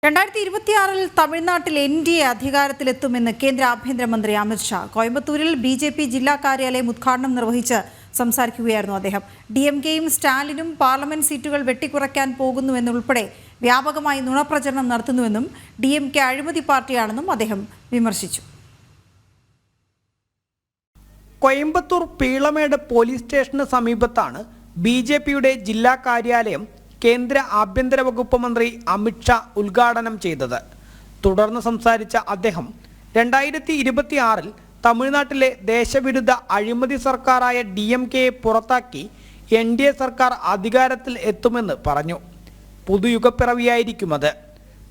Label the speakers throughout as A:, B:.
A: 2026 തമിഴ്നാട്ടിൽ എൻഡിഎ അധികാരത്തിലെത്തുമെന്ന് കേന്ദ്ര ആഭ്യന്തരമന്ത്രി അമിത് ഷാ കോയമ്പത്തൂരിൽ ബിജെപി ജില്ലാ കാര്യാലയം ഉദ്ഘാടനം നിർവഹിച്ച് സംസാരിക്കുകയായിരുന്നു അദ്ദേഹം. ഡിഎംകെയും സ്റ്റാലിനും പാർലമെന്റ് സീറ്റുകൾ വെട്ടിക്കുറയ്ക്കാൻ പോകുന്നുവെന്നുൾപ്പെടെ വ്യാപകമായി നുണപ്രചരണം നടത്തുന്നുവെന്നും ഡിഎംകെ അഴിമതി പാർട്ടിയാണെന്നും അദ്ദേഹം വിമർശിച്ചു.
B: കോയമ്പത്തൂർ പീളമേട് പോലീസ് സ്റ്റേഷന് സമീപത്താണ് ബിജെപിയുടെ ജില്ലാ കാര്യാലയം കേന്ദ്ര ആഭ്യന്തര വകുപ്പ് മന്ത്രി അമിത് ഷാ ഉദ്ഘാടനം ചെയ്തത്. തുടർന്ന് സംസാരിച്ച അദ്ദേഹം 2026 തമിഴ്നാട്ടിലെ ദേശവിരുദ്ധ അഴിമതി സർക്കാരായ ഡിഎംകെയെ പുറത്താക്കി എൻഡിഎ സർക്കാർ അധികാരത്തിൽ എത്തുമെന്ന് പറഞ്ഞു. പുതുയുഗപ്പിറവിയായിരിക്കും അത്.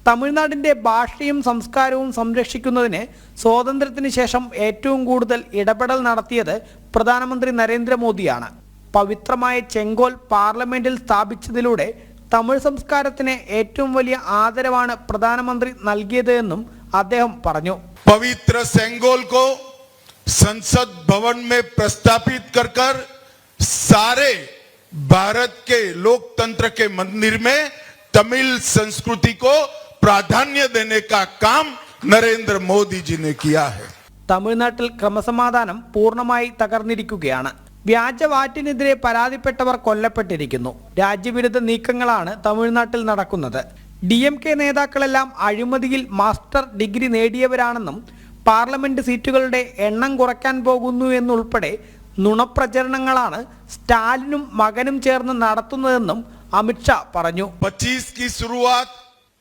B: തമിഴ്നാടിൻ്റെ ഭാഷയും സംസ്കാരവും സംരക്ഷിക്കുന്നതിന് സ്വാതന്ത്ര്യത്തിന് ശേഷം ഏറ്റവും കൂടുതൽ ഇടപെടൽ നടത്തിയത് പ്രധാനമന്ത്രി നരേന്ദ്രമോദിയാണ്. പവിത്രമായ ചെങ്കോൽ പാർലമെന്റിൽ സ്ഥാപിച്ചതിലൂടെ തമിഴ് സംസ്കാരത്തിന് ഏറ്റവും വലിയ ആദരവാണ് പ്രധാനമന്ത്രി നൽകിയത് എന്നും അദ്ദേഹം പറഞ്ഞു.
C: पवित्र सेंगोल को संसद भवन में प्रस्थापित कर सारे भारत के लोकतंत्र के मंदिर में तमिल संस्कृति को प्राधान्य देने का काम नरेंद्र मोदी जी ने किया है.
B: തമിഴ്നാട്ടിൽ ക്രമസമാധാനം പൂർണ്ണമായി തകർന്നിരിക്കുകയാണ്. വ്യാജവാറ്റിനെതിരെ പരാതിപ്പെട്ടവർ കൊല്ലപ്പെട്ടിരിക്കുന്നു. രാജ്യവിരുദ്ധ നീക്കങ്ങളാണ് തമിഴ്നാട്ടിൽ നടക്കുന്നത്. ഡിഎംകെ നേതാക്കളെല്ലാം അഴിമതിയിൽ മാസ്റ്റർ ഡിഗ്രി നേടിയവരാണെന്നും പാർലമെന്റ് സീറ്റുകളുടെ എണ്ണം കുറയ്ക്കാൻ പോകുന്നു എന്നുൾപ്പെടെ നുണപ്രചരണങ്ങളാണ് സ്റ്റാലിനും മകനും ചേർന്ന് നടത്തുന്നതെന്നും അമിത് ഷാ പറഞ്ഞു.
C: 25 की शुरुआत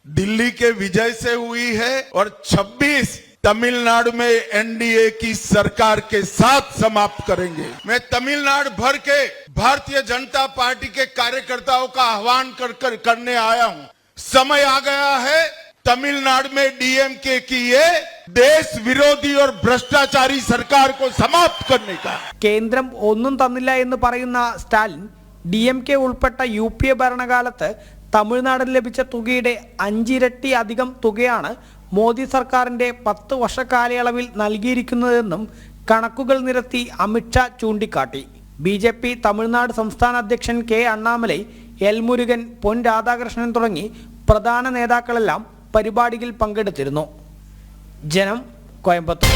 C: दिल्ली के विजय से हुई है और 26 तमिलनाडु में एनडीए की सरकार के साथ समाप्त करेंगे. मैं तमिलनाडु भर के भारतीय जनता पार्टी के कार्यकर्ताओं का आह्वान करने आया हूं. समय आ गया है तमिलनाडु में डीएमके की ये देश विरोधी और भ्रष्टाचारी सरकार को समाप्त करने का.
B: കേന്ദ്രം ഒന്നും തന്നില്ല എന്ന് പറയുന്ന സ്റ്റാലിൻ ഡിഎംകെ ഉൾപ്പെട്ട യുപിഎ ഭരണകാലത്ത് തമിഴ്നാടിന് ലഭിച്ച തുകയുടെ 5 ഇരട്ടി അധികം തുകയാണ് മോദി സർക്കാരിൻ്റെ 10 വർഷ കാലയളവിൽ നൽകിയിരിക്കുന്നതെന്നും കണക്കുകൾ നിരത്തി അമിത് ഷാ ചൂണ്ടിക്കാട്ടി. ബിജെപി തമിഴ്നാട് സംസ്ഥാന അധ്യക്ഷൻ കെ അണ്ണാമലൈ, എൽ മുരുകൻ, പൊൻ രാധാകൃഷ്ണൻ തുടങ്ങി പ്രധാന നേതാക്കളെല്ലാം പരിപാടിയിൽ പങ്കെടുത്തിരുന്നു. ജനം, കോയമ്പത്തൂർ.